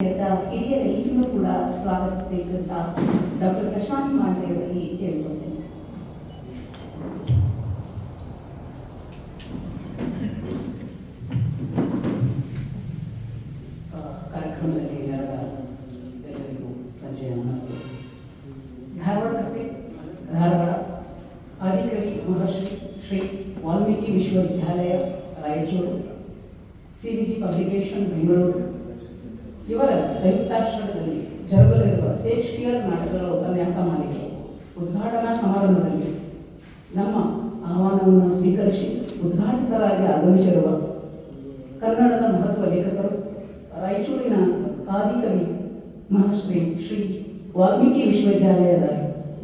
ಹಿರಿಯರೆಲ್ಲರೂ ಕೂಡ ಸ್ವಾಗತಿಸಬೇಕು ಅಂತ ಡಾಕ್ಟರ್ ಪ್ರಶಾಂತ್ ಮಾಂಡ್ರೆ ಅವರಲ್ಲಿ ಕೇಳ್ಕೊಳ್ತೇನೆ. ಕಾರ್ಯಕ್ರಮದಲ್ಲಿ ನೆರೆದ ಎಲ್ಲರಿಗೂ ಸಂಜೆಯ ನಮಸ್ತೆ. ಧಾರವಾಡ ಆದಿಕವಿ ಮಹರ್ಷಿ ಶ್ರೀ ವಾಲ್ಮೀಕಿ ವಿಶ್ವವಿದ್ಯಾಲಯ ರಾಯಚೂರು, CVG ಪಬ್ಲಿಕೇಶನ್ ಬೆಂಗಳೂರು ಇವರ ಸಂಯುಕ್ತಾಶ್ರಯದಲ್ಲಿ ಜರುಗಲಿರುವ ಶೇಕ್ಸ್ಪಿಯರ್ ನಾಟಕಗಳ ಉಪನ್ಯಾಸ ಮಾಲಿಕೆ ಉದ್ಘಾಟನಾ ಸಮಾರಂಭದಲ್ಲಿ ನಮ್ಮ ಆಹ್ವಾನವನ್ನು ಸ್ವೀಕರಿಸಿ ಉದ್ಘಾಟಿತರಾಗಿ ಆಗಮಿಸಿರುವ ಕನ್ನಡದ ಮಹತ್ವ ಲೇಖಕರು, ರಾಯಚೂರಿನ ಆದಿಕವಿ ಮಹರ್ಷಿ ಶ್ರೀ ವಾಲ್ಮೀಕಿ ವಿಶ್ವವಿದ್ಯಾಲಯದ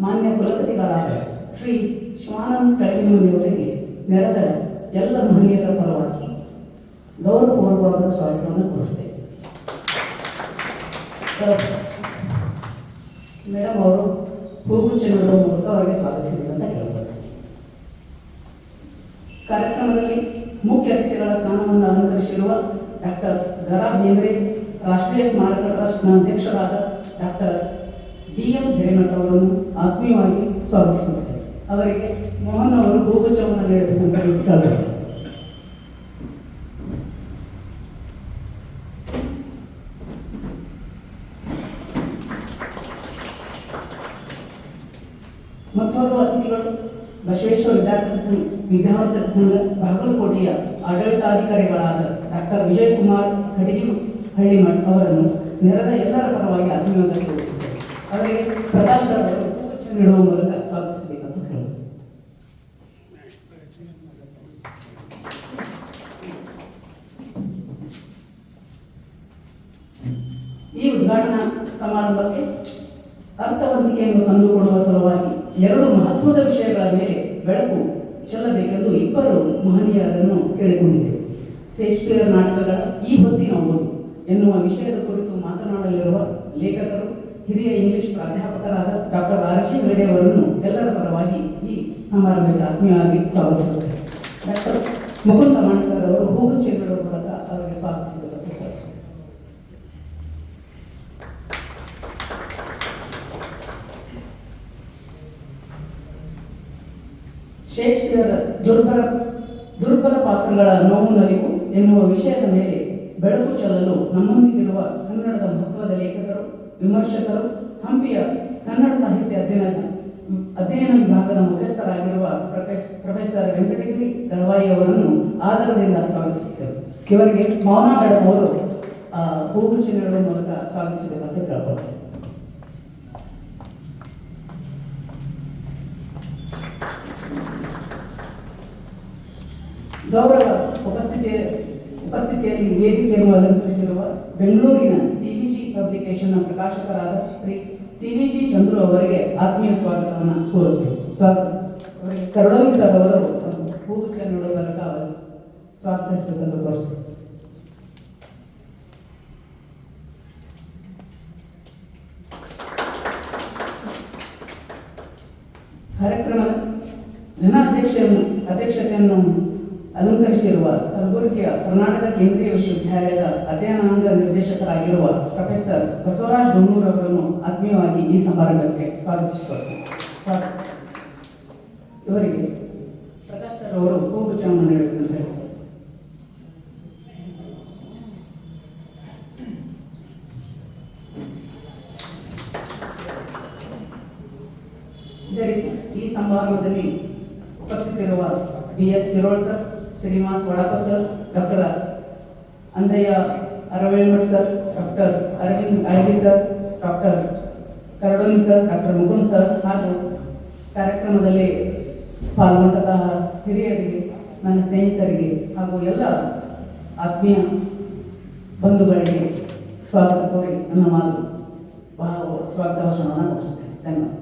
ಮಾನ್ಯ ಕುಲಪತಿಗಳಾದ ಶ್ರೀ ಶಿವಾನಂದ ಕಳಗಿಮುನಿಯವರಿಗೆ ನೆರೆದ ಎಲ್ಲ ಮಹನೀಯರ ಪರವಾಗಿ ಗೌರವಪೂರ್ವಕವಾದ ಸ್ವಾಗತವನ್ನು ಕೊಡಿಸ್ತೇವೆ. ಮೇಡಮ್ ಅವರು ಹೂಗುಚ್ಛಗಳ ಮೂಲಕ ಅವರಿಗೆ ಸ್ವಾಗತಿಸಿದರು ಅಂತ ಹೇಳ್ತಾರೆ. ಕಾರ್ಯಕ್ರಮದಲ್ಲಿ ಮುಖ್ಯ ಅತಿಥಿಗಳ ಸ್ಥಾನವನ್ನು ಅಲಂಕರಿಸಿರುವ ಡಾಕ್ಟರ್ ಗರಾ ಬೇಂದ್ರೆ ರಾಷ್ಟ್ರೀಯ ಸ್ಮಾರಕ ಟ್ರಸ್ಟ್ನ ಅಧ್ಯಕ್ಷರಾದ ಡಾಕ್ಟರ್ DM ಹಿರೇಮಠ ಅವರನ್ನು ಆತ್ಮೀಯವಾಗಿ ಸ್ವಾಗತಿಸುತ್ತಾರೆ. ಅವರಿಗೆ ಮೋಹನ್ ಅವರು ಹೂಗುಚ್ಛವನ್ನು ನೀಡಬೇಕಂತ ಕೇಳಬೇಕು. ಮತ್ತೋರ್ವ ಅತಿಥಿಗಳು ಬಸವೇಶ್ವರ ವಿದ್ಯಾವರ್ಧಕ ಸಂಘ ಬಾಗಲಕೋಟೆಯ ಆಡಳಿತಾಧಿಕಾರಿಗಳಾದ ಡಾಕ್ಟರ್ ವಿಜಯಕುಮಾರ್ ಹಳ್ಳಿಮಠ್ ಅವರನ್ನು ನೆರೆದ ಎಲ್ಲರ ಪರವಾಗಿ ಆತ್ಮೀಯವಾಗಿ ತೋರಿಸಿದ್ದಾರೆ. ಅವರಿಗೆ ಪ್ರಕಾಶ್ ಅವರು ಹೂಗುಚ್ಛ ನೀಡುವ ಮೂಲಕ ಸ್ವಾಗತಿಸಬೇಕಂತ ಹೇಳಿ. ಈ ಉದ್ಘಾಟನಾ ಸಮಾರಂಭಕ್ಕೆ ಅರ್ಥವಂತಿಕೆಯನ್ನು ತಂದುಕೊಡುವ ಸಲುವಾಗಿ ಎರಡು ಮಹತ್ವದ ವಿಷಯಗಳ ಮೇಲೆ ಬೆಳಕು ಚೆಲ್ಲಬೇಕೆಂದು ಇಬ್ಬರು ಮಹನೀಯರನ್ನು ಕೇಳಿಕೊಂಡಿದ್ದೇವೆ. ಶೇಕ್ಸ್ಪಿಯರ್ ನಾಟಕಗಳ ಈ ಹೊತ್ತಿನ ಓದು ಎನ್ನುವ ವಿಷಯದ ಕುರಿತು ಮಾತನಾಡಲಿರುವ ಲೇಖಕರು, ಹಿರಿಯ ಇಂಗ್ಲಿಷ್ ಪ್ರಾಧ್ಯಾಪಕರಾದ ಡಾಕ್ಟರ್ RG ಹೆಗಡೆ ಅವರನ್ನು ಎಲ್ಲರ ಪರವಾಗಿ ಈ ಸಮಾರಂಭಕ್ಕೆ ಆತ್ಮೀಯವಾಗಿ ಸ್ವಾಗತಿಸುತ್ತಾರೆ. ಡಾಕ್ಟರ್ ಮುಕುಂದ ಮಾಣಸರ್ ಅವರು ಹೂಗುಚ್ಛ ನೀಡುವ ಮೂಲಕ ಅವರಿಗೆ ಸ್ವಾಗತಿಸಿದರು. ಶೇಕ್ಸ್ಪಿಯರ್ ದುರ್ಬಲ ಪಾತ್ರಗಳ ನೋವು ನಲಿವು ಎನ್ನುವ ವಿಷಯದ ಮೇಲೆ ಬೆಳಕು ಚೆಲ್ಲಲು ನಮ್ಮೊಂದಿಗಿರುವ ಕನ್ನಡದ ಮಹತ್ವದ ಲೇಖಕರು, ವಿಮರ್ಶಕರು, ಹಂಪಿಯ ಕನ್ನಡ ಸಾಹಿತ್ಯ ಅಧ್ಯಯನ ವಿಭಾಗದ ಮುಖ್ಯಸ್ಥರಾಗಿರುವ ಪ್ರೊಫೆಸರ್ ವೆಂಕಟಗಿರಿ ದಳವಾಯಿ ಅವರನ್ನು ಆದರದಿಂದ ಸ್ವಾಗತಿಸುತ್ತೇವೆ. ಇವರಿಗೆ ಮೌನ ಬೆಳಕು ಅವರು ಹೂಗುಚ್ಛ ನೀಡುವ ಮೂಲಕ ಸ್ವಾಗತಿಸಬೇಕಂತ ಕೇಳ್ಕೊಳ್ತೇವೆ. ಗೌರವ ಉಪಸ್ಥಿತಿಯಲ್ಲಿ ವೇದಿಕೆಯನ್ನು ಅಲಂಕರಿಸಿರುವ ಬೆಂಗಳೂರಿನ CVG ಪಬ್ಲಿಕೇಶನ್ನ ಪ್ರಕಾಶಕರಾದ ಶ್ರೀ CVG ಚಂದ್ರು ಅವರಿಗೆ ಆತ್ಮೀಯ ಸ್ವಾಗತವನ್ನು ಕೋರುತ್ತೇವೆ. ಅವರಿಗೆ ಕರಡೋಲಿ ಸರ್ ಅವರು ಹೂಗುಚ್ಛ ನೀಡುವ ಮೂಲಕ ಸ್ವಾಗತಿಸಬೇಕಂತ ಕೋರುತ್ತೇವೆ. ಕಾರ್ಯಕ್ರಮದ ಅಧ್ಯಕ್ಷತೆಯನ್ನು ಅಲಂಕರಿಸಿರುವ ಕಲಬುರಗಿಯ ಕರ್ನಾಟಕ ಕೇಂದ್ರೀಯ ವಿಶ್ವವಿದ್ಯಾಲಯದ ಅಧ್ಯಯನಾಂಗ ನಿರ್ದೇಶಕರಾಗಿರುವ ಪ್ರೊಫೆಸರ್ ಬಸವರಾಜ್ ಬೊಮ್ಮೂರ್ ಅವರನ್ನು ಆತ್ಮೀಯವಾಗಿ ಈ ಸಮಾರಂಭಕ್ಕೆ ಸ್ವಾಗತಿಸಿಕೊಳ್ತಾರೆ. ಇವರಿಗೆ ಪ್ರಕಾಶ್ ಸರ್ ಅವರು ಹೂಗುಚ್ಛವನ್ನು ನೀಡಬೇಕಂತ ಹೇಳ್ತಾರೆ. ಇದೇ ರೀತಿ ಈ ಸಮಾರಂಭದಲ್ಲಿ ಉಪಸ್ಥಿತರಿರುವ BS Shirol sir, Srinivas Vadapa sir, doctor Andayya Aravelmath sir, doctor Aravind I V sir, doctor Karadoli sir, doctor Mukund sir ಹಾಗೂ ಕಾರ್ಯಕ್ರಮದಲ್ಲಿ ಪಾಲ್ಗೊಂಡಂತಹ ಹಿರಿಯರಿಗೆ, ನನ್ನ ಸ್ನೇಹಿತರಿಗೆ ಹಾಗೂ ಎಲ್ಲ ಆತ್ಮೀಯ ಬಂಧುಗಳಿಗೆ ಸ್ವಾಗತ ಕೋರಿ ನನ್ನ ಮಾತು ಸ್ವಾಗತ ಭಾಷಣವನ್ನು ಮುಗಿಸುತ್ತೇನೆ. ಧನ್ಯವಾದ.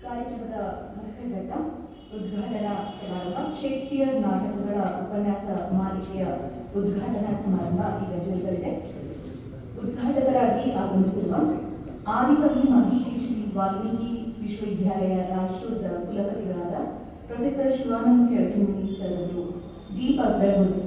ಕಾರ್ಯಕ್ರಮದ ಮುಖ್ಯ ಘಟ್ಟ ಉದ್ಘಾಟನಾ ಸಮಾರಂಭ. ಶೇಕ್ಸ್ಪಿಯರ್ ನಾಟಕಗಳ ಉಪನ್ಯಾಸ ಮಾಲಿಕೆಯ ಉದ್ಘಾಟನಾ ಸಮಾರಂಭ ಈಗ ಜರುಗಲಿದೆ. ಉದ್ಘಾಟಕರಾಗಿ ಆಗಮಿಸಿರುವ ಆದಿಕವಿ ಮಹರ್ಷಿ ಶ್ರೀ ವಾಲ್ಮೀಕಿ ವಿಶ್ವವಿದ್ಯಾಲಯ ರಾಯಚೂರದ ಕುಲಪತಿಗಳಾದ ಪ್ರೊಫೆಸರ್ ಶಿವಾನಂದ ಕೆಳಗಿಮುನಿ ಸರ್ ಅವರು ದೀಪ ಬೆಳಗುವುದು.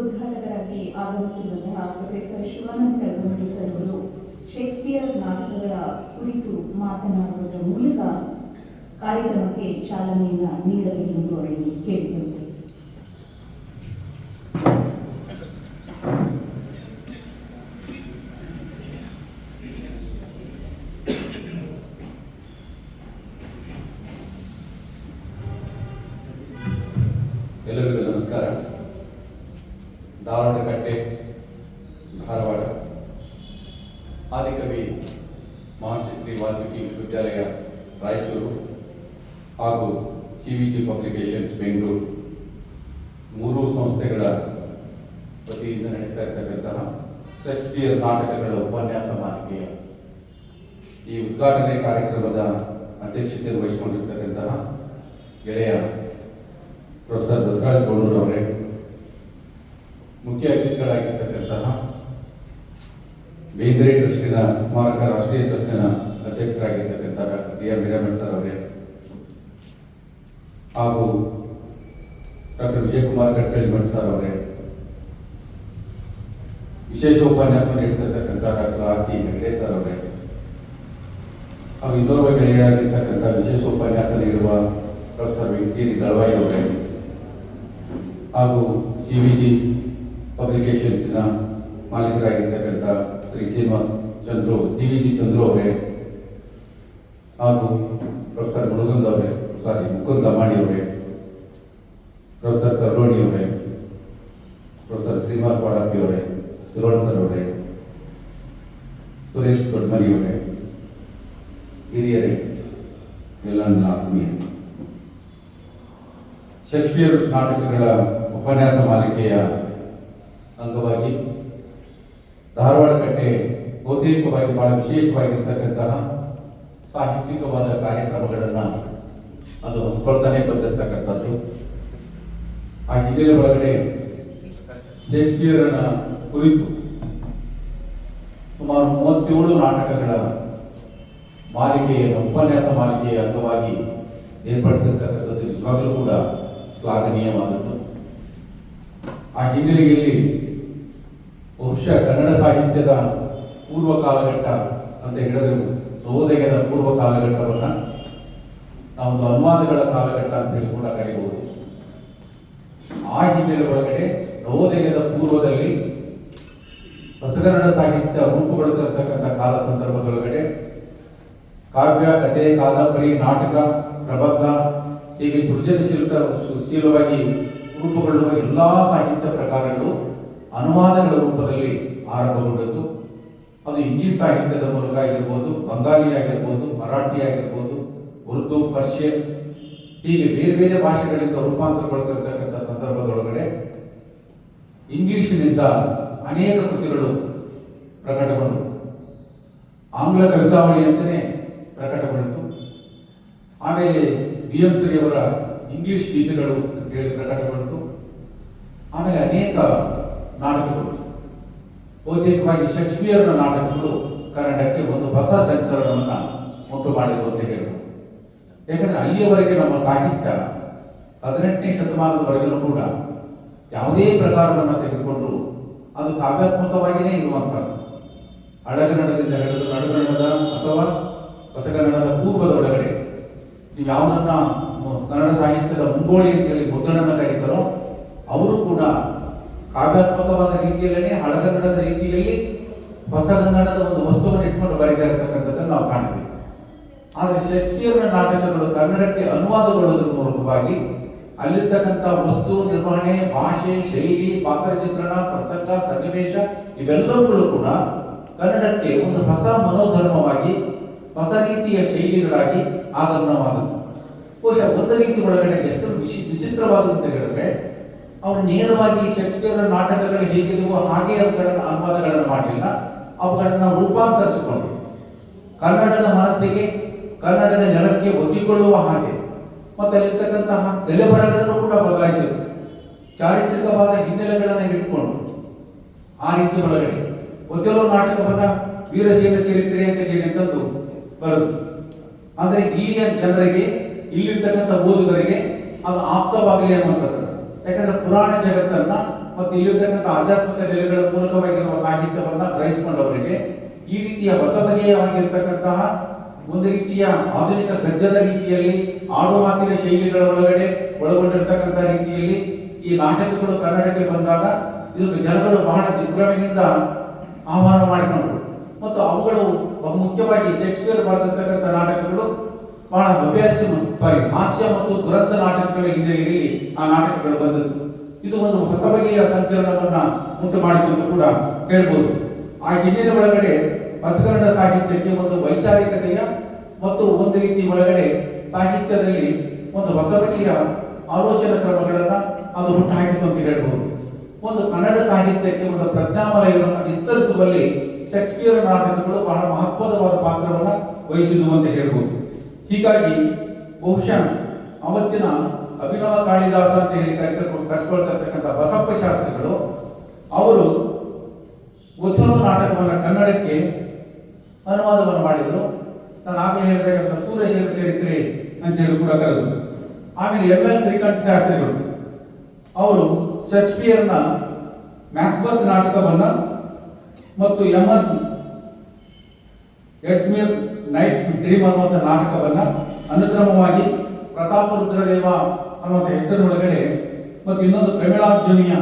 ಉದ್ಘಾಟಕರಾಗಿ ಆಗಮಿಸಿರುವಂತಹ ಪ್ರೊಫೆಸರ್ ಶಿವಾನಂದ ಕೆಳಗಿಮುನಿ ಸರ್ ಅವರು ಶೇಕ್ಸ್ಪಿಯರ್ ನಾಟಕಗಳ ಕುರಿತು ಮಾತನಾಡುವುದರ ಮೂಲಕ ಕಾರ್ಯಕ್ರಮಕ್ಕೆ ಚಾಲನೆಯನ್ನು ನೀಡಬೇಕೆಂದು ಅವರಲ್ಲಿ ಕೇಳಿಕೊಳ್ಳುತ್ತೇವೆ. ಎಲ್ಲರಿಗೂ ನಮಸ್ಕಾರ. ಧಾರವಾಡ ಕಟ್ಟೆ, ಧಾರವಾಡ ಆದಿಕವಿ ಮಹರ್ಷಿ ಶ್ರೀ ವಾಲ್ಮೀಕಿ ವಿಶ್ವವಿದ್ಯಾಲಯ ರಾಯಚೂರು ಹಾಗೂ CVC ಪಬ್ಲಿಕೇಶನ್ಸ್ ಬೆಂಗಳೂರು ಮೂರೂ ಸಂಸ್ಥೆಗಳ ವತಿಯಿಂದ ನಡೆಸ್ತಾ ಇರತಕ್ಕಂತಹ ಶೇಕ್ಸ್ಪಿಯರ್ ನಾಟಕಗಳ ಉಪನ್ಯಾಸ ಮಾಲಿಕೆಯ ಈ ಉದ್ಘಾಟನೆ ಕಾರ್ಯಕ್ರಮದ ಅಧ್ಯಕ್ಷತೆ ವಹಿಸಿಕೊಂಡಿರ್ತಕ್ಕಂತಹ ಗೆಳೆಯ ಪ್ರೊಫೆಸರ್ ಬಸವರಾಜ ಗೌಡೂರು ಅವರೇ, ಮುಖ್ಯ ಅತಿಥಿಗಳಾಗಿರ್ತಕ್ಕಂತಹ ಬೇಂದ್ರೆ ಟ್ರಸ್ಟಿನ ಸ್ಮಾರಕ ರಾಷ್ಟ್ರೀಯ ಟ್ರಸ್ಟಿನ ಅಧ್ಯಕ್ಷರಾಗಿರ್ತಕ್ಕಂಥ ಡಾಕ್ಟರ್ D.R. ವೀರಮಠ ಸರ್ ಅವರೇ, ಹಾಗೂ ಡಾಕ್ಟರ್ ವಿಜಯಕುಮಾರ್ ಗಡ್ಕಳಿಮಠ ಸರ್ ಅವರೇ, ವಿಶೇಷ ಉಪನ್ಯಾಸ ನೀಡಿರ್ತಕ್ಕಂಥ ಡಾಕ್ಟರ್ R.G. ಹೆಗ್ಡೆ ಸರ್ ಅವರೇ, ಹಾಗೂ ಇನ್ನೋರ್ವ ಗೆಳೆಯರಾಗಿರ್ತಕ್ಕಂಥ ವಿಶೇಷ ಉಪನ್ಯಾಸ ನೀಡುವ ಪ್ರೊಫೆಸರ್ ವೆಂಕಟೇರಿ ದಳವಾಯಿ ಅವರೇ, ಹಾಗೂ CVC ಪಬ್ಲಿಕೇಶನ್ಸ್ನ ಮಾಲೀಕರಾಗಿರ್ತಕ್ಕಂಥ ಶ್ರೀ ಶ್ರೀನಿವಾಸ್ ಚಂದ್ರು CVC ಚಂದ್ರು ಅವರೇ, ಹಾಗೂ ಪ್ರೊಫೆಸರ್ ಮುಳುಗುಂದ ಅವರೇ, ಮುಕುಂದ ಅಮಾಣಿ ಅವರೇ, ಪ್ರೊಫೆಸರ್ ಕರ್ರೋಣಿ ಅವರೇ, ಪ್ರೊಫೆಸರ್ ಶ್ರೀನಿವಾಸ್ ವಾಡಪ್ಪಿ ಅವರೇ, ಸುರೋಡ್ ಸರ್ ಅವರೇ, ಸುರೇಶ್ ದೊಡ್ಡಮನಿ ಅವರೇ, ಹಿರಿಯರೇ, ಎಲ್ಲ ನನ್ನ ಆತ್ಮೀಯ. ಶೇಕ್ಸ್ಪಿಯರ್ ನಾಟಕಗಳ ಉಪನ್ಯಾಸ ಮಾಲಿಕೆಯ ಅಂಗವಾಗಿ ಧಾರವಾಡ ಕಟ್ಟೆ ಬಹುತೇಕವಾಗಿ ಬಹಳ ವಿಶೇಷವಾಗಿರ್ತಕ್ಕಂತಹ ಸಾಹಿತ್ಯಿಕವಾದ ಕಾರ್ಯಕ್ರಮಗಳನ್ನು ಅದು ಹಮ್ಮಿಕೊಳ್ತಾನೆ ಬಂದಿರತಕ್ಕಂಥದ್ದು. ಆ ಹಿನ್ನೆಲೆ ಒಳಗಡೆ ಶೇಕ್ಸ್ಪಿಯರನ ಕುರಿತು ಸುಮಾರು 37 ನಾಟಕಗಳ ಮಾಲಿಕೆಯನ್ನು ಉಪನ್ಯಾಸ ಮಾಲಿಕೆಯ ಅಂಗವಾಗಿ ಏರ್ಪಡಿಸಿರ್ತಕ್ಕಂಥದ್ದು ನಿಜವಾಗಲೂ ಕೂಡ ಶ್ಲಾಘನೀಯವಾದದ್ದು. ಆ ಹಿನ್ನೆಲೆಯಲ್ಲಿ ಬಹುಶಃ ಕನ್ನಡ ಸಾಹಿತ್ಯದ ಪೂರ್ವ ಕಾಲಘಟ್ಟ ಅಂತ ಹೇಳಿದ್ರೆ ನವೋದಯದ ಪೂರ್ವ ಕಾಲಘಟ್ಟವನ್ನು ನಾವೊಂದು ಅನುವಾದಗಳ ಕಾಲಘಟ್ಟ ಅಂತ ಹೇಳಿ ಕೂಡ ಕರೀಬಹುದು. ಆ ಹಿನ್ನೆಲೆ ಒಳಗಡೆ ನವೋದಯದ ಪೂರ್ವದಲ್ಲಿ ಹೊಸಗನ್ನಡ ಸಾಹಿತ್ಯ ರೂಪುಗೊಳ್ಳುತ್ತಿರತಕ್ಕಂಥ ಕಾಲ ಸಂದರ್ಭದೊಳಗಡೆ ಕಾವ್ಯ, ಕಥೆ, ಕಾದಂಬರಿ, ನಾಟಕ, ಪ್ರಬಂಧ ಹೀಗೆ ಸೃಜನಶೀಲವಾಗಿ ರೂಪುಗೊಳ್ಳುವ ಎಲ್ಲ ಸಾಹಿತ್ಯ ಪ್ರಕಾರಗಳು ಅನುವಾದಗಳ ರೂಪದಲ್ಲಿ ಆರಂಭಗೊಂಡದ್ದು. ಅದು ಇಂಗ್ಲಿಷ್ ಸಾಹಿತ್ಯದ ಮೂಲಕ ಆಗಿರ್ಬೋದು, ಬಂಗಾಲಿ ಆಗಿರ್ಬೋದು, ಮರಾಠಿ ಆಗಿರ್ಬೋದು, ಉರ್ದು, ಪರ್ಷಿಯನ್ ಹೀಗೆ ಬೇರೆ ಬೇರೆ ಭಾಷೆಗಳಿಂದ ರೂಪಾಂತರಗೊಳ್ತಿರತಕ್ಕಂಥ ಸಂದರ್ಭದೊಳಗಡೆ ಇಂಗ್ಲಿಷಿನಿಂದ ಅನೇಕ ಕೃತಿಗಳು ಪ್ರಕಟಗೊಂಡು ಆಂಗ್ಲ ಕವಿತಾವಳಿ ಅಂತಲೇ ಪ್ರಕಟಗೊಂಡಿತು. ಆಮೇಲೆ BM ಶ್ರೀಯವರ ಇಂಗ್ಲಿಷ್ ಗೀತೆಗಳು ಅಂತ ಹೇಳಿ ಪ್ರಕಟಗೊಂಡು ಆಮೇಲೆ ಅನೇಕ ನಾಟಕಗಳು, ಬಹುತೇಕವಾಗಿ ಶೇಕ್ಸ್ಪಿಯರ್ನ ನಾಟಕಗಳು ಕನ್ನಡಕ್ಕೆ ಒಂದು ಹೊಸ ಸಂಚಲನವನ್ನು ಉಂಟು ಮಾಡಿದ್ರು ಅಂತ ಹೇಳ್ಬೋದು. ಯಾಕಂದರೆ ಅಲ್ಲಿಯವರೆಗೆ ನಮ್ಮ ಸಾಹಿತ್ಯ 18ನೇ ಶತಮಾನದವರೆಗೂ ಕೂಡ ಯಾವುದೇ ಪ್ರಕಾರವನ್ನು ತೆಗೆದುಕೊಂಡು ಅದು ಕಾವ್ಯಾತ್ಮಕವಾಗಿಯೇ ಇರುವಂಥದ್ದು. ಹಳಗನ್ನಡದಿಂದ ಹಿಡಿದು ನಡುಗನ್ನಡದ ಅಥವಾ ಹೊಸಗನ್ನಡದ ಪೂರ್ವದ ಒಳಗಡೆ ನೀವು ಯಾವನನ್ನ ಕನ್ನಡ ಸಾಹಿತ್ಯದ ಮುಂಗೋಳಿ ಅಂತೇಳಿ ಮುದ್ದಣನ ಕರೀತಾರೋ ಅವರು ಕೂಡ ಕಾವ್ಯಾತ್ಮಕವಾದ ರೀತಿಯಲ್ಲೇ ಹಳಗನ್ನಡದ ರೀತಿಯಲ್ಲಿ ಹೊಸಗನ್ನಡದ ಒಂದು ವಸ್ತುವನ್ನು ಇಟ್ಕೊಂಡು ಬರೀತಾ ಇರತಕ್ಕಂಥದ್ದನ್ನು ನಾವು ಕಾಣ್ತೀವಿ. ಆದರೆ ಶೇಕ್ಸ್ಪಿಯರ್ನ ನಾಟಕಗಳು ಕನ್ನಡಕ್ಕೆ ಅನುವಾದಗೊಳ್ಳುವುದರ ಮೂಲಕವಾಗಿ ಅಲ್ಲಿರ್ತಕ್ಕಂಥ ವಸ್ತು ನಿರ್ವಹಣೆ, ಭಾಷೆ, ಶೈಲಿ, ಪಾತ್ರಚಿತ್ರಣ, ಪ್ರಸಂಗ, ಸನ್ನಿವೇಶ ಇವೆಲ್ಲವುಗಳು ಕೂಡ ಕನ್ನಡಕ್ಕೆ ಒಂದು ಹೊಸ ಮನೋಧರ್ಮವಾಗಿ, ಹೊಸ ರೀತಿಯ ಶೈಲಿಗಳಾಗಿ ಆಗಮನವಾದದ್ದು. ಬಹುಶಃ ಒಂದು ರೀತಿ ಒಳಗಡೆ ಎಷ್ಟು ವಿಚಿತ್ರವಾದದ್ದು ಅಂತ ಹೇಳಿದ್ರೆ, ಅವರು ನೇರವಾಗಿ ಶೇಕ್ಸ್ಪಿಯರ್ ನಾಟಕಗಳು ಹೇಗಿರುವೋ ಹಾಗೆ ಅವುಗಳನ್ನು ಅನುವಾದಗಳನ್ನು ಮಾಡಲಿಲ್ಲ, ಅವುಗಳನ್ನು ರೂಪಾಂತರಿಸಿಕೊಂಡು ಕನ್ನಡದ ಮನಸ್ಸಿಗೆ, ಕನ್ನಡದ ನೆಲಕ್ಕೆ ಒದ್ದಿಕೊಳ್ಳುವ ಹಾಗೆ ಮತ್ತು ಅಲ್ಲಿರ್ತಕ್ಕಂತಹ ತಲೆಬರಗಳನ್ನು ಕೂಡ ಬದಲಾಯಿಸಿದರು. ಚಾರಿತ್ರಿಕವಾದ ಹಿನ್ನೆಲೆಗಳನ್ನು ಇಟ್ಕೊಂಡು ಆ ರೀತಿ ಒಳಗಡೆ ಒಥೆಲೋ ನಾಟಕವನ್ನ ವೀರಶೈವ ಚರಿತ್ರೆ ಅಂತ ಹೇಳಿದಂಥದ್ದು ಬರೋದು. ಅಂದರೆ ಇಲ್ಲಿಯ ಜನರಿಗೆ, ಇಲ್ಲಿರ್ತಕ್ಕಂಥ ಓದುಗರಿಗೆ ಅದು ಆಪ್ತವಾಗಲಿ ಅನ್ನುವಂಥದ್ದು. ಯಾಕಂದ್ರೆ ಪುರಾಣ ಜಗತ್ತನ್ನ ಮತ್ತು ಇಲ್ಲಿರ್ತಕ್ಕಂಥ ಆಧ್ಯಾತ್ಮಿಕ ನೆಲೆಗಳ ಮೂಲಕವಾಗಿರುವ ಸಾಹಿತ್ಯವನ್ನ ಗ್ರಹಿಸಿಕೊಂಡವರಿಗೆ ಈ ರೀತಿಯ ಹೊಸ ಬಗೆಯಾಗಿರ್ತಕ್ಕಂತಹ ಒಂದು ರೀತಿಯ ಆಧುನಿಕ ಗದ್ಯದ ರೀತಿಯಲ್ಲಿ, ಆಡು ಮಾತಿನ ಶೈಲಿಗಳ ಒಳಗಡೆ ಒಳಗೊಂಡಿರ್ತಕ್ಕಂಥ ರೀತಿಯಲ್ಲಿ ಈ ನಾಟಕಗಳು ಕನ್ನಡಕ್ಕೆ ಬಂದಾಗ ಇದನ್ನು ಜನಗಳು ಬಹಳ ದಿಗ್ಭ್ರಮೆಯಿಂದ ಆಹ್ವಾನ ಮಾಡಿಕೊಂಡರು. ಮತ್ತು ಅವುಗಳು ಬಹುಮುಖ್ಯವಾಗಿ ಶೇಕ್ಸ್ಪಿಯರ್ ಬರೆದಿರ್ತಕ್ಕಂಥ ನಾಟಕಗಳು ಬಹಳ ಹಾಸ್ಯ ಮತ್ತು ದುರಂತ ನಾಟಕಗಳ ಹಿನ್ನೆಲೆಯಲ್ಲಿ ಆ ನಾಟಕಗಳು ಬಂದದ್ದು. ಇದು ಒಂದು ಹೊಸ ಬಗೆಯ ಸಂಚಲನವನ್ನ ಉಂಟು ಮಾಡಿಕೊಂಡು ಕೂಡ ಹೇಳ್ಬೋದು. ಆ ಹಿನ್ನೆಲೆ ಒಳಗಡೆ ಹೊಸಗನ್ನಡ ಸಾಹಿತ್ಯಕ್ಕೆ ಒಂದು ವೈಚಾರಿಕತೆಯ ಮತ್ತು ಒಂದು ರೀತಿ ಒಳಗಡೆ ಸಾಹಿತ್ಯದಲ್ಲಿ ಒಂದು ಹೊಸ ಬಗೆಯ ಆಲೋಚನಾ ಕ್ರಮಗಳನ್ನ ಅದು ಹುಟ್ಟು ಹಾಕಿತು ಅಂತ ಹೇಳ್ಬೋದು. ಒಂದು ಕನ್ನಡ ಸಾಹಿತ್ಯಕ್ಕೆ ಒಂದು ಪ್ರಜ್ಞಾವಲಯವನ್ನು ವಿಸ್ತರಿಸುವಲ್ಲಿ ಶೇಕ್ಸ್ಪಿಯರ್ ನಾಟಕಗಳು ಬಹಳ ಮಹತ್ವದವಾದ ಪಾತ್ರವನ್ನು ವಹಿಸಿದವು ಅಂತ ಹೇಳ್ಬೋದು. ಹೀಗಾಗಿ ಬಹುಶಃ ಅವತ್ತಿನ ಅಭಿನವ ಕಾಳಿದಾಸ ಅಂತ ಹೇಳಿ ಕರೆಸ್ಕೊಳ್ತಿರ್ತಕ್ಕಂಥ ಬಸಪ್ಪ ಶಾಸ್ತ್ರಿಗಳು ಅವರು ಒಥೆಲೋ ನಾಟಕವನ್ನು ಕನ್ನಡಕ್ಕೆ ಅನುವಾದವನ್ನು ಮಾಡಿದರು. ನಾನು ಆಗಲೇ ಹೇಳಿದಾಗ ಸೂರ್ಯಶೈಲ ಚರಿತ್ರೆ ಅಂತ ಹೇಳಿ ಕೂಡ ಕರೆದರು. ಆಮೇಲೆ ಎಂ.ಎಲ್. ಶ್ರೀಕಂಠ ಶಾಸ್ತ್ರಿಗಳು ಅವರು ಶೇಕ್ಸ್ಪಿಯರ್ನ ಮ್ಯಾಕ್ಬೆತ್ ನಾಟಕವನ್ನ ಮತ್ತು ಎಂ.ಎಸ್. ಎಡ್ಸ್ಮಿಯರ್ ನೈಟ್ಸ್ ಡ್ರೀಮ್ ಅನ್ನುವಂಥ ನಾಟಕವನ್ನ ಅನುಕ್ರಮವಾಗಿ ಪ್ರತಾಪರುದ್ರದೇವ ಅನ್ನುವಂಥ ಹೆಸರಿನೊಳಗಡೆ ಮತ್ತು ಇನ್ನೊಂದು ಪ್ರಮಿಳಾರ್ಜುನಿಯ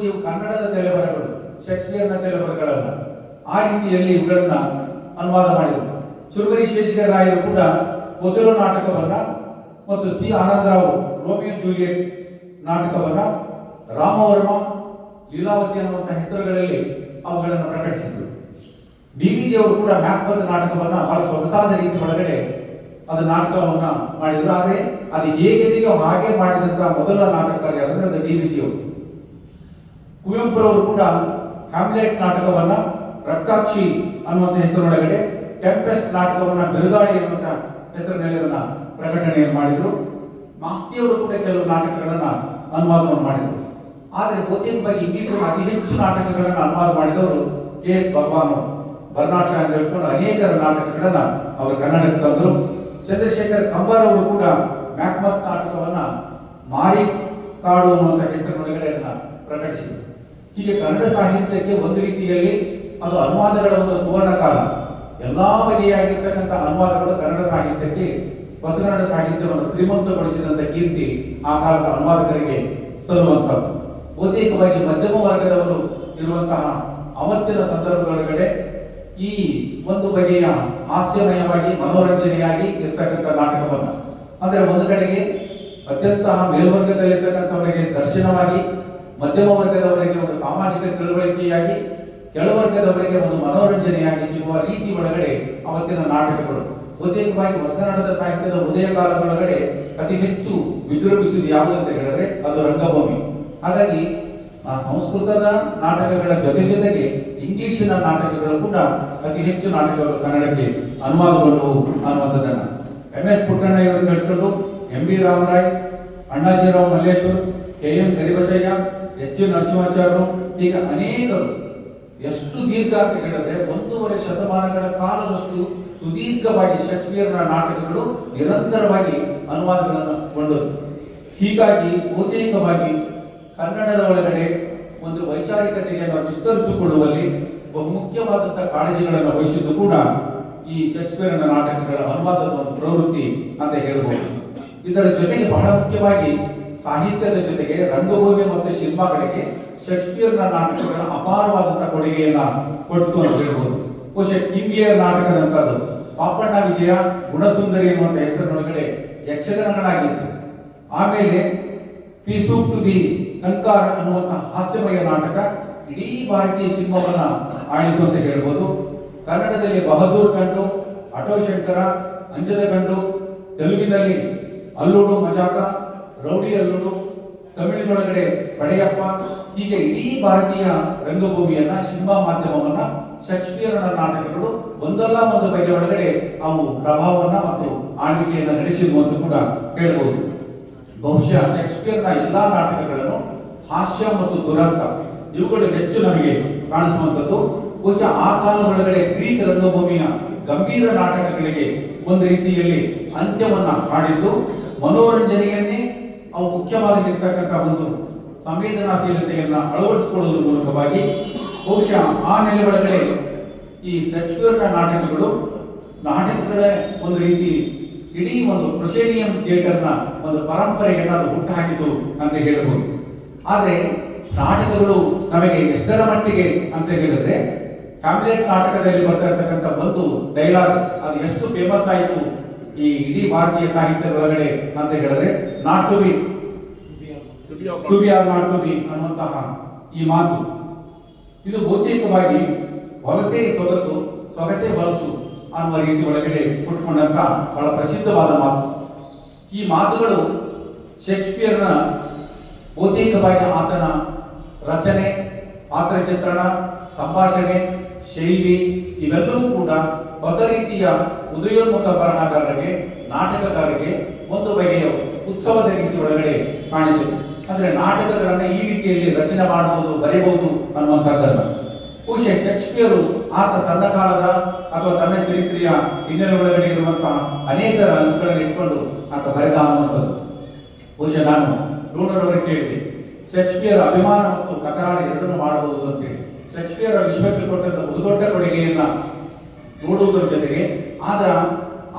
ಇವು ಕನ್ನಡದ ತಲೆಬರಗಳು, ಶೇಕ್ಸ್ಪಿಯರ್ನ ತಲೆಬರಗಳಲ್ಲ. ಆ ರೀತಿಯಲ್ಲಿ ಇವುಗಳನ್ನ ಅನುವಾದ ಮಾಡಿದರು. ಚುರುಗರಿ ಶೇಷಗಿರಿ ರಾಯರು ಕೂಡ ಒಥೆಲೋ ನಾಟಕವನ್ನ ಮತ್ತು ಸಿ ಆನಂದರಾವ್ ರೋಮಿಯೋ ಜೂಲಿಯಟ್ ನಾಟಕವನ್ನ, ರಾಮವರ್ಮ ಲೀಲಾವತಿ ಅನ್ನುವಂಥ ಹೆಸರುಗಳಲ್ಲಿ ಅವುಗಳನ್ನು ಪ್ರಕಟಿಸಿದರು. ಡಿ.ವಿ.ಜಿ. ಅವರು ಕೂಡ ಮ್ಯಾಕ್ಬೆತ್ ನಾಟಕವನ್ನ ಬಹಳ ಸೊಗಸಾದ ರೀತಿ ಒಳಗಡೆ ಅದು ನಾಟಕವನ್ನ ಮಾಡಿದರು. ಆದರೆ ಅದು ಹೇಗಿದೆಯೋ ಹಾಗೆ ಮಾಡಿದಂಥ ಮೊದಲ ನಾಟಕಕಾರ ಯಾರಂದ್ರೆ ಅದು ಡಿ.ವಿ.ಜಿ. ಅವರು. ಕುವೆಂಪುರವರು ಕೂಡ ಹ್ಯಾಮ್ಲೆಟ್ ನಾಟಕವನ್ನ, ರಕ್ತಾಕ್ಷಿ ಅನ್ನುವಂಥ ಹೆಸರಿನೊಳಗಡೆ ಟೆಂಪೆಸ್ಟ್ ನಾಟಕವನ್ನ, ಬಿರುಗಾಳಿ ಅನ್ನುವಂಥ ಹೆಸರಿನಲ್ಲಿ ಅದನ್ನ ಪ್ರಕಟಣೆಯನ್ನು ಮಾಡಿದರು. ಮಾಸ್ತಿಯವರು ಕೂಡ ಕೆಲವು ನಾಟಕಗಳನ್ನ ಅನುವಾದವನ್ನು ಮಾಡಿದರು. ಆದರೆ ಬಹುತೇಕವಾಗಿ ಇಂಗ್ಲಿಷ್ ಅತಿ ಹೆಚ್ಚು ನಾಟಕಗಳನ್ನು ಅನುವಾದ ಮಾಡಿದವರು ಕೆ.ಎಸ್. ಭಗವಾನ್ ಅವರು. ಬರ್ನಾಡ್ ಶಾ ಅಂತ ಹೇಳ್ಕೊಂಡು ಅನೇಕ ನಾಟಕಗಳನ್ನ ಅವರು ಕನ್ನಡಕ್ಕೆ ತಂದರು. ಚಂದ್ರಶೇಖರ್ ಕಂಬಾರ್ ಅವರು ಕೂಡ ಮ್ಯಾಕ್ಬೆತ್ ನಾಟಕವನ್ನ ಮಾರಿ ಕಾಡು ಅನ್ನುವಂಥ ಹೆಸರಿನೊಳಗಡೆ ಅದನ್ನ ಪ್ರಕಟಿಸಿದರು. ಹೀಗೆ ಕನ್ನಡ ಸಾಹಿತ್ಯಕ್ಕೆ ಒಂದು ರೀತಿಯಲ್ಲಿ ಅದು ಅನುವಾದಗಳ ಒಂದು ಸುವರ್ಣ ಕಾಲ. ಎಲ್ಲಾ ಬಗೆಯಾಗಿರ್ತಕ್ಕಂಥ ಅನುವಾದಗಳು ಕನ್ನಡ ಸಾಹಿತ್ಯಕ್ಕೆ, ಹೊಸಗನ್ನಡ ಸಾಹಿತ್ಯವನ್ನು ಶ್ರೀಮಂತಗೊಳಿಸಿದಂಥ ಕೀರ್ತಿ ಆ ಕಾಲದ ಅನುವಾದಕರಿಗೆ ಸಲ್ಲುವಂಥದ್ದು. ಬಹುತೇಕವಾಗಿ ಮಧ್ಯಮ ವರ್ಗದವರು ಇರುವಂತಹ ಅವತ್ತಿನ ಸಂದರ್ಭದೊಳಗಡೆ ಈ ಒಂದು ಬಗೆಯ ಹಾಸ್ಯಮಯವಾಗಿ, ಮನೋರಂಜನೆಯಾಗಿ ಇರ್ತಕ್ಕಂಥ ನಾಟಕವನ್ನು, ಅಂದರೆ ಒಂದು ಕಡೆಗೆ ಅತ್ಯಂತ ಮೇಲ್ವರ್ಗದಲ್ಲಿರ್ತಕ್ಕಂಥವರಿಗೆ ದರ್ಶನವಾಗಿ, ಮಧ್ಯಮ ವರ್ಗದವರಿಗೆ ಒಂದು ಸಾಮಾಜಿಕ ತಿಳುವಳಿಕೆಯಾಗಿ, ಕೆಳವರ್ಗದವರಿಗೆ ಒಂದು ಮನೋರಂಜನೆಯಾಗಿ ಸಿಗುವ ರೀತಿ ಒಳಗಡೆ ಅವತ್ತಿನ ನಾಟಕಗಳು. ಬಹುತೇಕವಾಗಿ ಹೊಸಗನ್ನಡದ ಸಾಹಿತ್ಯದ ಉದಯ ಕಾಲದೊಳಗಡೆ ಅತಿ ಹೆಚ್ಚು ವಿಜೃಂಭಿಸುವುದು ಯಾವುದಂತ ಹೇಳಿದ್ರೆ ಅದು ರಂಗಭೂಮಿ. ಹಾಗಾಗಿ ಆ ಸಂಸ್ಕೃತದ ನಾಟಕಗಳ ಜೊತೆಗೆ ಇಂಗ್ಲಿಷಿನ ನಾಟಕಗಳು ಕೂಡ ಅತಿ ಹೆಚ್ಚು ನಾಟಕಗಳು ಕನ್ನಡಕ್ಕೆ ಅನುವಾದಗೊಂಡವು ಅನ್ನುವಂಥದ್ದನ್ನು ಎಂ.ಎಸ್. ಪುಟ್ಟಣ್ಣ ಇವರನ್ನು ಹೇಳ್ಕೊಂಡು MB. ರಾಮರಾಯ್, Annajirao Malleshwar, KM. Karibasayya, SG. ನರಸಿಂಹಾಚಾರ್ಯರು, ಈಗ ಅನೇಕರು. ಎಷ್ಟು ದೀರ್ಘ ಅಂತ ಹೇಳಿದ್ರೆ 1.5 ಶತಮಾನಗಳ ಕಾಲದಷ್ಟು ಸುದೀರ್ಘವಾಗಿ ಶೇಕ್ಸ್ಪಿಯರ್ನ ನಾಟಕಗಳು ನಿರಂತರವಾಗಿ ಅನುವಾದಗಳನ್ನು ಕೊಂಡರು. ಹೀಗಾಗಿ ಬಹುತೇಕವಾಗಿ ಕನ್ನಡದ ಒಳಗಡೆ ಒಂದು ವೈಚಾರಿಕತೆಯನ್ನು ವಿಸ್ತರಿಸಿಕೊಳ್ಳುವಲ್ಲಿ ಬಹುಮುಖ್ಯವಾದಂಥ ಕಾಳಜಿಗಳನ್ನು ವಹಿಸಿದ್ದು ಕೂಡ ಈ ಶೇಕ್ಸ್ಪಿಯರ್ನ ನಾಟಕಗಳ ಅನುವಾದದ ಒಂದು ಪ್ರವೃತ್ತಿ ಅಂತ ಹೇಳ್ಬೋದು. ಇದರ ಜೊತೆಗೆ ಬಹಳ ಮುಖ್ಯವಾಗಿ ಸಾಹಿತ್ಯದ ಜೊತೆಗೆ ರಂಗಭೂಮಿ ಮತ್ತು ಸಿನಿಮಾಗಳಿಗೆ ಶೇಕ್ಸ್ಪಿಯರ್ನ ನಾಟಕಗಳ ಅಪಾರವಾದಂಥ ಕೊಡುಗೆಯನ್ನ ಕೊಟ್ಟು ಅಂತ ಹೇಳ್ಬೋದು. ಬಹುಶಃ ಕಿಂಗ್ ಲಿಯರ್ ನಾಟಕದಂಥದ್ದು, ಪಾಪಣ್ಣ ವಿಜಯ, ಗುಣಸುಂದರಿ ಎನ್ನುವಂಥ ಹೆಸರಿನೊಳಗಡೆ ಯಕ್ಷಗಾನಗಳಾಗಿತ್ತು. ಆಮೇಲೆ ಪೀಸೂಪ್ ಟು ದಿ ಕನ್ಕಾರ್ ಅನ್ನುವಂತಹ ಹಾಸ್ಯಮಯ ನಾಟಕ ಇಡೀ ಭಾರತೀಯ ಸಿನಿಮಾವನ್ನ ಆಳಿತು ಅಂತ ಹೇಳ್ಬೋದು. ಕನ್ನಡದಲ್ಲಿ ಬಹದ್ದೂರ್ ಗಂಡು, ಅಟೋ ಶಂಕರ, ಅಂಜದ ಗಂಡು, ತೆಲುಗಿನಲ್ಲಿ ಅಲ್ಲುಡು ಮಜಾಕ, ರೌಡಿ ಅಲ್ಲುಡು, ತಮಿಳಿನೊಳಗಡೆ ಪಡೆಯಪ್ಪ, ಹೀಗೆ ಇಡೀ ಭಾರತೀಯ ರಂಗಭೂಮಿಯನ್ನ, ಸಿನಿಮಾ ಮಾಧ್ಯಮವನ್ನ ಶೇಕ್ಸ್ಪಿಯರ್ನ ನಾಟಕಗಳು ಒಂದಲ್ಲ ಒಂದು ಬಗೆಯ ಒಳಗಡೆ ಅವು ಪ್ರಭಾವವನ್ನ ಮತ್ತು ಆಳ್ವಿಕೆಯನ್ನು ನಡೆಸಿದ್ವು ಅಂತ ಕೂಡ ಹೇಳ್ಬೋದು. ಬಹುಶಃ ಶೇಕ್ಸ್ಪಿಯರ್ನ ಎಲ್ಲಾ ನಾಟಕಗಳನ್ನು ಹಾಸ್ಯ ಮತ್ತು ದುರಂತ ಇವುಗಳು ಹೆಚ್ಚು ನಮಗೆ ಕಾಣಿಸುವಂಥದ್ದು. ಬಹುಶಃ ಆ ಕಾಲ ಒಳಗಡೆ ಗ್ರೀಕ್ ರಂಗಭೂಮಿಯ ಗಂಭೀರ ನಾಟಕಗಳಿಗೆ ಒಂದು ರೀತಿಯಲ್ಲಿ ಅಂತ್ಯವನ್ನ ಮಾಡಿದ್ದು, ಮನೋರಂಜನೆಯನ್ನೇ ಅವು ಮುಖ್ಯವಾಗಿರ್ತಕ್ಕಂಥ ಒಂದು ಸಂವೇದನಾಶೀಲತೆಯನ್ನ ಅಳವಡಿಸಿಕೊಳ್ಳುವುದರ ಮೂಲಕವಾಗಿ ಬಹುಶಃ ಆ ನೆಲೆ ಒಳಗಡೆ ಈ ಶೇಕ್ಸ್ಪಿಯರ್ನ ನಾಟಕಗಳ ಒಂದು ರೀತಿ ಇಡೀ ಒಂದು ಪ್ರೊಸೇನಿಯಂ ಥಿಯೇಟರ್ನ ಒಂದು ಪರಂಪರೆಯನ್ನು ಅದು ಹುಟ್ಟುಹಾಕಿತು ಅಂತ ಹೇಳ್ಬೋದು. ಆದರೆ ನಾಟಕಗಳು ನಮಗೆ ಎಷ್ಟರ ಮಟ್ಟಿಗೆ ಅಂತ ಹೇಳಿದ್ರೆ, ಹ್ಯಾಮ್ಲೆಟ್ ನಾಟಕದಲ್ಲಿ ಬರ್ತಾ ಇರ್ತಕ್ಕಂಥ ಒಂದು ಡೈಲಾಗ್ ಅದು ಎಷ್ಟು ಫೇಮಸ್ ಆಯಿತು ಈ ಇಡೀ ಭಾರತೀಯ ಸಾಹಿತ್ಯದ ಒಳಗಡೆ ಅಂತ ಹೇಳಿದ್ರೆ, not to be or not to be ಅನ್ನುವಂತಹ ಈ ಮಾತು, ಇದು ಬಹುತೇಕವಾಗಿ ಹೊಲಸೆ ಸೊಗಸು, ಸೊಗಸೆ ಹೊಲಸು ಅನ್ನುವ ರೀತಿ ಒಳಗಡೆ ಹುಟ್ಟುಕೊಂಡಂತ ಬಹಳ ಪ್ರಸಿದ್ಧವಾದ ಮಾತು. ಈ ಮಾತುಗಳು ಶೇಕ್ಸ್ಪಿಯರ್ನ ಬಹುತೇಕವಾಗಿ ಆತನ ರಚನೆ, ಪಾತ್ರ ಚಿತ್ರಣ, ಸಂಭಾಷಣೆ, ಶೈಲಿ ಇವೆಲ್ಲವೂ ಕೂಡ ಹೊಸ ರೀತಿಯ ಉದಯೋನ್ಮುಖ ಬರಹಗಾರರಿಗೆ, ನಾಟಕಗಾರರಿಗೆ ಒಂದು ಬಗೆಯ ಉತ್ಸವದ ರೀತಿ ಒಳಗಡೆ ಕಾಣಿಸಿತು. ಅಂದ್ರೆ ನಾಟಕಗಳನ್ನ ಈ ರೀತಿಯಲ್ಲಿ ರಚನೆ ಮಾಡಬಹುದು, ಬರೆಯಬಹುದು ಅನ್ನುವಂಥದ್ದನ್ನು ಬಹುಶಃ ಶೇಕ್ಸ್ಪಿಯರು ಆತ ತನ್ನ ಕಾಲದ ಅಥವಾ ತನ್ನ ಚರಿತ್ರೆಯ ಹಿನ್ನೆಲೆ ಒಳಗಡೆ ಇರುವಂತಹ ಅನೇಕ ರಂಗಗಳನ್ನು ಇಟ್ಕೊಂಡು ಆತ ಬರೆದ ಅನ್ನುವಂಥದ್ದು. ಬಹುಶಃ ನಾನು ಡೂನರ್ ಅವರಿಗೆ ಕೇಳಿದೆ, ಶೇಕ್ಸ್ಪಿಯರ್ ಅಭಿಮಾನ ಮತ್ತು ತಕರಾರು ಎರಡನ್ನು ಮಾಡಬಹುದು ಅಂತ ಹೇಳಿ. ಶೇಕ್ಸ್ಪಿಯರ್ ವಿಶ್ವಕ್ಕೆ ಕೊಟ್ಟಂತ ಬಹುದೊಡ್ಡ ಕೊಡುಗೆಯನ್ನ ನೋಡುವುದರ ಜೊತೆಗೆ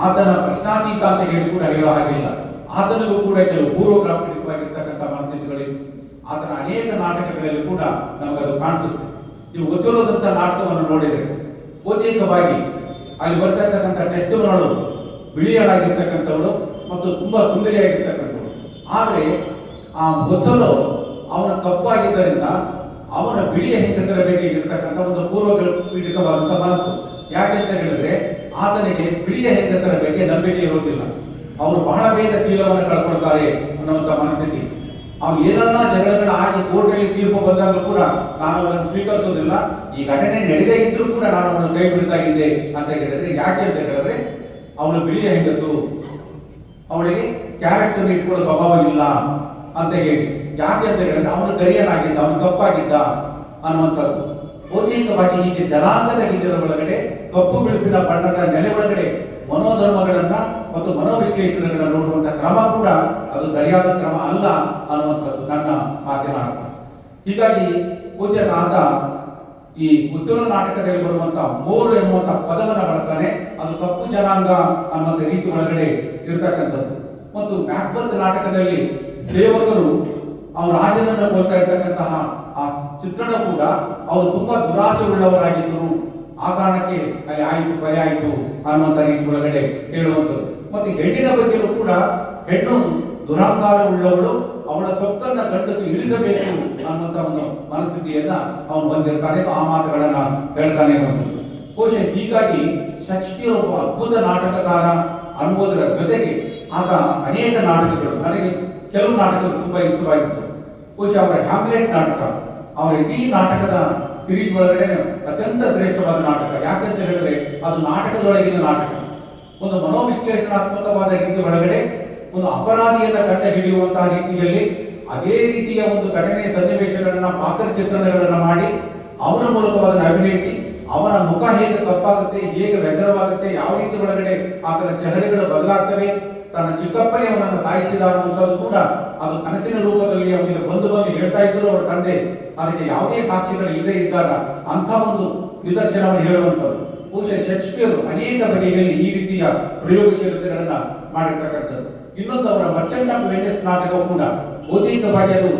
ಆತನ ಪ್ರಶ್ನಾತೀತ ಅಂತ ಹೇಳಿ ಕೂಡ ಹೇಳೋ ಹಾಗಿಲ್ಲ. ಆತನಿಗೂ ಕೂಡ ಕೆಲವು ಪೂರ್ವಗ್ರಹಿತವಾಗಿರ್ತಕ್ಕಂಥ ಮನಸ್ಥಿತಿಗಳಿತ್ತು. ಆತನ ಅನೇಕ ನಾಟಕಗಳಲ್ಲಿ ಕೂಡ ನಮಗದು ಕಾಣಿಸುತ್ತೆ. ನೀವು ಒತ್ತುಲದಂಥ ನಾಟಕವನ್ನು ನೋಡಿದರೆ ಬಹುತೇಕವಾಗಿ ಅಲ್ಲಿ ಬರ್ತಾ ಇರ್ತಕ್ಕಂಥ ಟೆಸ್ಟ್ಗಳು ಬಿಳಿಯಳಾಗಿರ್ತಕ್ಕಂಥವಳು ಮತ್ತು ತುಂಬಾ ಸುಂದರಿಯಾಗಿರ್ತಕ್ಕಂಥವಳು. ಆದರೆ ಆ ಒತ್ತಲು ಅವನ ಕಪ್ಪಾಗಿದ್ದರಿಂದ ಅವನ ಬಿಳಿಯ ಹೆಂಗಸರ ಬಗ್ಗೆ ಇರತಕ್ಕಂಥ ಒಂದು ಪೂರ್ವಪೀಡಿತವಾದಂಥ ಮನಸ್ಸು. ಯಾಕೆಂತ ಹೇಳಿದ್ರೆ ಆತನಿಗೆ ಬಿಳಿಯ ಹೆಂಗಸರ ಬಗ್ಗೆ ನಂಬಿಕೆ ಇರುವುದಿಲ್ಲ. ಅವರು ಬಹಳ ಬೇಗ ಶೀಲವನ್ನು ಕಳ್ಕೊಳ್ತಾರೆ ಅನ್ನುವಂಥ ಮನಸ್ಥಿತಿ. ಅವನು ಏನನ್ನ ಜಗಳಗಳ ಆಗಿ ಕೋರ್ಟಲ್ಲಿ ತೀರ್ಪು ಬಂದಾಗಲೂ ಕೂಡ ನಾನು ಅವನನ್ನು ಸ್ವೀಕರಿಸೋದಿಲ್ಲ, ಈ ಘಟನೆ ನಡೆದೇ ಇದ್ರೂ ಕೂಡ ನಾನು ಅವನನ್ನು ಕೈ ಬಿಡ್ತಾಗಿದ್ದೆ ಅಂತ ಹೇಳಿದ್ರೆ, ಯಾಕೆ ಅಂತ ಹೇಳಿದ್ರೆ ಅವನು ಬಿಳಿಯ ಹೆಂಗಸು, ಅವಳಿಗೆ ಕ್ಯಾರೆಕ್ಟರ್ ಇಟ್ಕೊಳ್ಳೋ ಸ್ವಭಾವ ಇಲ್ಲ ಅಂತ ಹೇಳಿ. ಯಾಕೆ ಅಂತ ಹೇಳಿದ್ರೆ ಅವನು ಕರಿಯನಾಗಿದ್ದ, ಅವನು ಕಪ್ಪಾಗಿದ್ದ ಅನ್ನುವಂಥದ್ದು. ಬಹುತೇಕವಾಗಿ ಹೀಗೆ ಜನಾಂಗದ ಹಿನ್ನೆಲೆ ಒಳಗಡೆ ಕಪ್ಪು ಬಿಳುಪಿನ ಬಣ್ಣದ ನೆಲೆ ಒಳಗಡೆ ಮನೋಧರ್ಮಗಳನ್ನ ಮತ್ತು ಮನೋವಿಶ್ಲೇಷಣೆಗಳನ್ನ ನೋಡುವಂತ ಕ್ರಮ ಕೂಡ ಅದು ಸರಿಯಾದ ಕ್ರಮ ಅಲ್ಲ ಅನ್ನುವಂಥದ್ದು ನನ್ನ ಮಾತಿನ ಅರ್ಥ. ಹೀಗಾಗಿ ಬಹುತೇಕ ಆತ ಈ ಉತ್ತಮ ನಾಟಕದಲ್ಲಿ ಬರುವಂತ ಮೋರು ಎನ್ನುವಂತ ಪದವನ್ನು ಬಳಸ್ತಾನೆ. ಅದು ಕಪ್ಪು ಜನಾಂಗ ಅನ್ನುವಂಥ ರೀತಿ ಒಳಗಡೆ ಇರ್ತಕ್ಕಂಥದ್ದು. ಮತ್ತು ಮ್ಯಾಕ್ಬೆತ್ ನಾಟಕದಲ್ಲಿ ಸೇವಕರು ಅವ್ರ ರಾಜನನ್ನ ಕೊಲ್ತಾ ಇರ್ತಕ್ಕಂತಹ ಆ ಚಿತ್ರಣ ಕೂಡ ಅವರು ತುಂಬಾ ದುರಾಸೆ ಉಳ್ಳವರಾಗಿದ್ದರು, ಆ ಕಾರಣಕ್ಕೆ ಅಲ್ಲಿ ಆಯಿತು, ಕೊಲೆ ಆಯಿತು ಅನ್ನುವಂಥ ರೀತಿ ಒಳಗಡೆ ಹೇಳುವಂಥದ್ದು. ಮತ್ತು ಹೆಣ್ಣಿನ ಬಗ್ಗೆಯೂ ಕೂಡ ಹೆಣ್ಣು ದುರಹಂಕಾರವುಳ್ಳವಳು, ಅವಳ ಸೊಕ್ಕನ್ನ ಗಂಡಸು ಇಳಿಸಬೇಕು ಅನ್ನುವಂಥ ಒಂದು ಮನಸ್ಥಿತಿಯನ್ನ ಅವನು ಹೊಂದಿರ್ತಾನೆ. ಆ ಮಾತುಗಳನ್ನ ಹೇಳ್ತಾನೆ ಅನ್ನುವಂಥದ್ದು. ಬಹುಶಃ ಹೀಗಾಗಿ ಶೇಕ್ಸ್ಪಿಯರ್ ಒಬ್ಬ ಅದ್ಭುತ ನಾಟಕಕಾರ ಅನ್ನುವುದರ ಜೊತೆಗೆ ಆತ ಅನೇಕ ನಾಟಕಗಳು, ನನಗೆ ಕೆಲವು ನಾಟಕಗಳು ತುಂಬಾ ಇಷ್ಟವಾಗಿತ್ತು. ಬಹುಶಃ ಅವರ ಹ್ಯಾಮ್ಲೆಟ್ ನಾಟಕ, ಅವರ ಇಡೀ ನಾಟಕದ ಸಿರೀಸ್ ಒಳಗಡೆ ಅತ್ಯಂತ ಶ್ರೇಷ್ಠವಾದ ನಾಟಕ. ಯಾಕಂತ ಹೇಳಿದ್ರೆ ಅದು ನಾಟಕದೊಳಗಿನ ನಾಟಕ. ಒಂದು ಮನೋವಿಶ್ಲೇಷಣಾತ್ಮಕವಾದ ರೀತಿ ಒಳಗಡೆ ಒಂದು ಅಪರಾಧಿಯನ್ನ ಕಂಡು ಹಿಡಿಯುವಂತಹ ರೀತಿಯಲ್ಲಿ ಅದೇ ರೀತಿಯ ಒಂದು ಘಟನೆ ಸನ್ನಿವೇಶಗಳನ್ನ, ಪಾತ್ರ ಚಿತ್ರಣಗಳನ್ನ ಮಾಡಿ ಅವನ ಮೂಲಕವಾದನ್ನು ಅಭಿನಯಿಸಿ ಅವನ ಮುಖ ಹೇಗೆ ಕಪ್ಪಾಗುತ್ತೆ, ಹೇಗೆ ವ್ಯಗ್ರವಾಗುತ್ತೆ, ಯಾವ ರೀತಿ ಒಳಗಡೆ ಆತನ ಚೆಹರೆಗಳು ಬದಲಾಗ್ತವೆ, ತನ್ನ ಚಿಕ್ಕಪ್ಪನೇ ಅವನನ್ನು ಸಾಯಿಸಿದ ಅನ್ನುವಂಥದ್ದು ಕೂಡ ಅದು ಕನಸಿನ ರೂಪದಲ್ಲಿ ಅವನಿಗೆ ಬಂದು ಹೇಳ್ತಾ ಇದ್ದರು ಅವರ ತಂದೆ. ಅದಕ್ಕೆ ಯಾವುದೇ ಸಾಕ್ಷಿಗಳು ಇಲ್ಲದೆ ಇದ್ದಾಗ ಅಂಥ ಒಂದು ನಿದರ್ಶನವನ್ನು ಹೇಳುವಂಥದ್ದು. ಬಹುಶಃ ಶೇಕ್ಸ್ಪಿಯರ್ ಅನೇಕ ಬಗೆಯಲ್ಲಿ ಈ ರೀತಿಯ ಪ್ರಯೋಗಶೀಲತೆಗಳನ್ನ ಮಾಡಿರ್ತಕ್ಕಂಥದ್ದು. ಇನ್ನೊಂದು ಅವರ ಮರ್ಚೆಂಟ್ ಆಫ್ ವೆನಿಸ್ ನಾಟಕ ಕೂಡ ಬಹುತೇಕವಾಗಿ ಅದು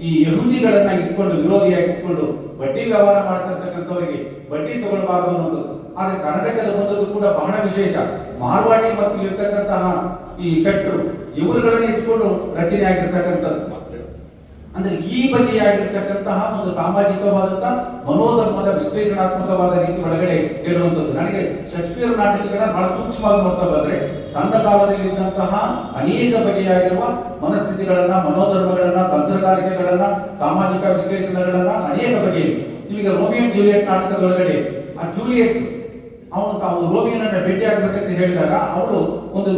ಈ ಯಹೂದಿಗಳನ್ನ ಇಟ್ಕೊಂಡು, ವಿರೋಧಿಯಾಗಿ ಇಟ್ಕೊಂಡು ಬಡ್ಡಿ ವ್ಯವಹಾರ ಮಾಡ್ತಿರ್ತಕ್ಕಂಥವರಿಗೆ ಬಡ್ಡಿ ತಗೊಳ್ಬಾರ್ದು ಅನ್ನೋದು. ಆದ್ರೆ ಕರ್ನಾಟಕದ ಬಂದದ್ದು ಕೂಡ ಬಹಳ ವಿಶೇಷ. ಮಾರ್ವಾಡಿ ಮತ್ತು ಇರ್ತಕ್ಕಂತಹ ಈ ಶೆಟ್ರು ಇವರುಗಳನ್ನ ಇಟ್ಕೊಂಡು ರಚನೆ ಆಗಿರ್ತಕ್ಕಂಥದ್ದು. ಅಂದ್ರೆ ಈ ಬಗೆಯಾಗಿರ್ತಕ್ಕಂತಹ ಒಂದು ಸಾಮಾಜಿಕವಾದಂತಹ ಮನೋಧರ್ಮದ ವಿಶ್ಲೇಷಣಾತ್ಮಕವಾದ ರೀತಿ ಒಳಗಡೆ ಹೇಳುವಂಥದ್ದು. ನನಗೆ ಶೇಕ್ಸ್ಪಿಯರ್ ನಾಟಕಗಳನ್ನ ಬಹಳ ಸೂಕ್ಷ್ಮವಾಗಿ ನೋಡ್ತಾ ಬಂದ್ರೆ ತನ್ನ ಕಾಲದಲ್ಲಿ ಇದ್ದಂತಹ ಅನೇಕ ಬಗೆಯಾಗಿರುವ ಮನಸ್ಥಿತಿಗಳನ್ನ, ಮನೋಧರ್ಮಗಳನ್ನ, ತಂತ್ರಗಾರಿಕೆಗಳನ್ನ, ಸಾಮಾಜಿಕ ವಿಶ್ಲೇಷಣೆಗಳನ್ನ ಅನೇಕ ಬಗೆಯಲ್ಲಿ ನಿಮಗೆ ರೋಮಿಯೋ ಜೂಲಿಯಟ್ ನಾಟಕದೊಳಗಡೆ ಆ ಜೂಲಿಯಟ್ ಅವನು ತಾವು ರೋಮಿಯನನ್ನ ಭೇಟಿಯಾಗಬೇಕಂತ ಹೇಳಿದಾಗ ಅವಳು ಒಂದು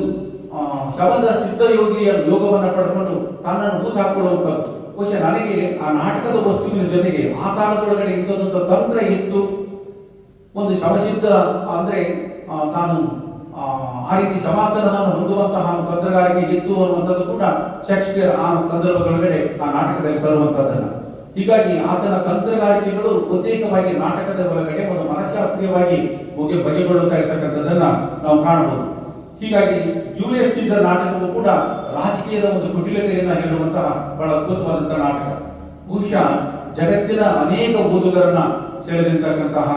ಶವದ ಸಿದ್ಧಯೋಗಿಯ ಯೋಗವನ್ನು ಪಡ್ಕೊಂಡು ತನ್ನನ್ನು ಊತ ಹಾಕೊಳ್ಳುವಂಥದ್ದು. ಬಹುಶಃ ನನಗೆ ಆ ನಾಟಕದ ವಸ್ತುವಿನ ಜೊತೆಗೆ ಆ ಕಾಲದೊಳಗಡೆ ಇಂಥದ್ದೊಂದು ತಂತ್ರ ಇತ್ತು, ಒಂದು ಶವಸಿದ್ಧ ಅಂದ್ರೆ ತಾನು ಆ ರೀತಿ ಶವಾಸನವನ್ನು ಹೊಂದುವಂತಹ ತಂತ್ರಗಾರಿಕೆ ಇತ್ತು ಅನ್ನುವಂಥದ್ದು ಕೂಡ ಶೇಕ್ಸ್ಪಿಯರ್ ಆ ಸಂದರ್ಭದೊಳಗಡೆ ಆ ನಾಟಕದಲ್ಲಿ ತರುವಂಥದ್ದನ್ನು. ಹೀಗಾಗಿ ಆತನ ತಂತ್ರಗಾರಿಕೆಗಳು ಪ್ರತ್ಯೇಕವಾಗಿ ನಾಟಕದ ಒಳಗಡೆ ಒಂದು ಮನಃಶಾಸ್ತ್ರೀಯವಾಗಿ ಬಗೆಗೊಳ್ಳುತ್ತಾ ಇರತಕ್ಕಂಥದ್ದನ್ನ ನಾವು ಕಾಣಬಹುದು. ಹೀಗಾಗಿ ಜೂಲಿಯಸ್ ಸೀಸರ್ ನಾಟಕವು ಕೂಡ ರಾಜಕೀಯದ ಒಂದು ಕುಟಿಲತೆಯನ್ನು ಹೇಳುವಂತಹ ಬಹಳ ಅದ್ಭುತವಾದಂತಹ ನಾಟಕ. ಬಹುಶಃ ಜಗತ್ತಿನ ಅನೇಕ ಓದುಗರನ್ನ ಸೆಳೆದಿರ್ತಕ್ಕಂತಹ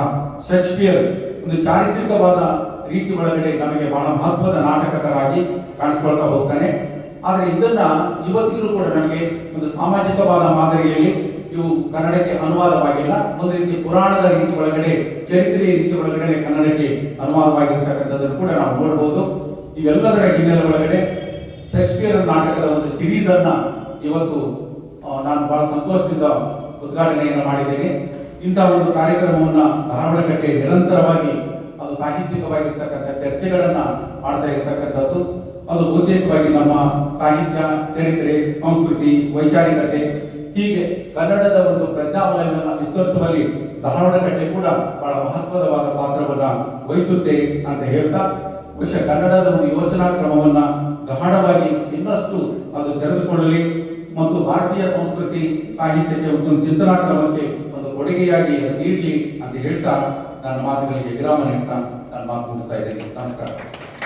ಶೇಕ್ಸ್ಪಿಯರ್ ಒಂದು ಚಾರಿತ್ರಿಕವಾದ ರೀತಿ ಒಳಗಡೆ ನಮಗೆ ಬಹಳ ಮಹತ್ವದ ನಾಟಕಕರಾಗಿ ಕಾಣಿಸ್ಕೊಳ್ತಾ ಹೋಗ್ತಾನೆ. ಆದರೆ ಇದನ್ನ ಇವತ್ತಿಗೂ ಕೂಡ ನಮಗೆ ಒಂದು ಸಾಮಾಜಿಕವಾದ ಮಾದರಿಯಲ್ಲಿ ಇವು ಕನ್ನಡಕ್ಕೆ ಅನುವಾದವಾಗಿಲ್ಲ. ಒಂದು ರೀತಿ ಪುರಾಣದ ರೀತಿ ಒಳಗಡೆ, ಚರಿತ್ರೆಯ ರೀತಿ ಒಳಗಡೆ ಕನ್ನಡಕ್ಕೆ ಅನುವಾದವಾಗಿರ್ತಕ್ಕಂಥದ್ದನ್ನು ಕೂಡ ನಾವು ನೋಡಬಹುದು. ಇವೆಲ್ಲದರ ಹಿನ್ನೆಲೆ ಒಳಗಡೆ ಶೇಕ್ಸ್ಪಿಯರ್ ನಾಟಕದ ಒಂದು ಸಿರೀಸ್ ಅನ್ನ ಇವತ್ತು ನಾನು ಬಹಳ ಸಂತೋಷದಿಂದ ಉದ್ಘಾಟನೆಯನ್ನು ಮಾಡಿದ್ದೇನೆ. ಇಂತಹ ಒಂದು ಕಾರ್ಯಕ್ರಮವನ್ನ ಧಾರವಾಡಕಟ್ಟೆ ನಿರಂತರವಾಗಿ ಅದು ಸಾಹಿತ್ಯಿಕವಾಗಿರ್ತಕ್ಕಂಥ ಚರ್ಚೆಗಳನ್ನ ಮಾಡ್ತಾ ಇರತಕ್ಕಂಥದ್ದು. ಅದು ಬಹುತೇಕವಾಗಿ ನಮ್ಮ ಸಾಹಿತ್ಯ, ಚರಿತ್ರೆ, ಸಂಸ್ಕೃತಿ, ವೈಚಾರಿಕತೆ ಹೀಗೆ ಕನ್ನಡದ ಒಂದು ಪ್ರಜ್ಞಾವಲಯವನ್ನು ವಿಸ್ತರಿಸುವಲ್ಲಿ ಧಾರವಾಡಕಟ್ಟೆ ಕೂಡ ಬಹಳ ಮಹತ್ವದವಾದ ಪಾತ್ರವನ್ನ ವಹಿಸುತ್ತೆ ಅಂತ ಹೇಳ್ತಾ, ಬಹುಶಃ ಕನ್ನಡದ ಒಂದು ಯೋಚನಾ ಕ್ರಮವನ್ನ ಗಾಢವಾಗಿ ಇನ್ನಷ್ಟು ಅದು ತೆರೆದುಕೊಳ್ಳಲಿ ಮತ್ತು ಭಾರತೀಯ ಸಂಸ್ಕೃತಿ ಸಾಹಿತ್ಯಕ್ಕೆ ಒಂದು ಚಿಂತನಾ ಕ್ರಮಕ್ಕೆ ಒಂದು ಕೊಡುಗೆಯಾಗಿ ನೀಡಲಿ ಅಂತ ಹೇಳ್ತಾ ನನ್ನ ಮಾತುಗಳಿಗೆ ವಿರಾಮ ನೀಡ್ತಾ ನನ್ನ ಮಾತು ಮುಗಿಸ್ತಾ ಇದ್ದೇನೆ. ನಮಸ್ಕಾರ.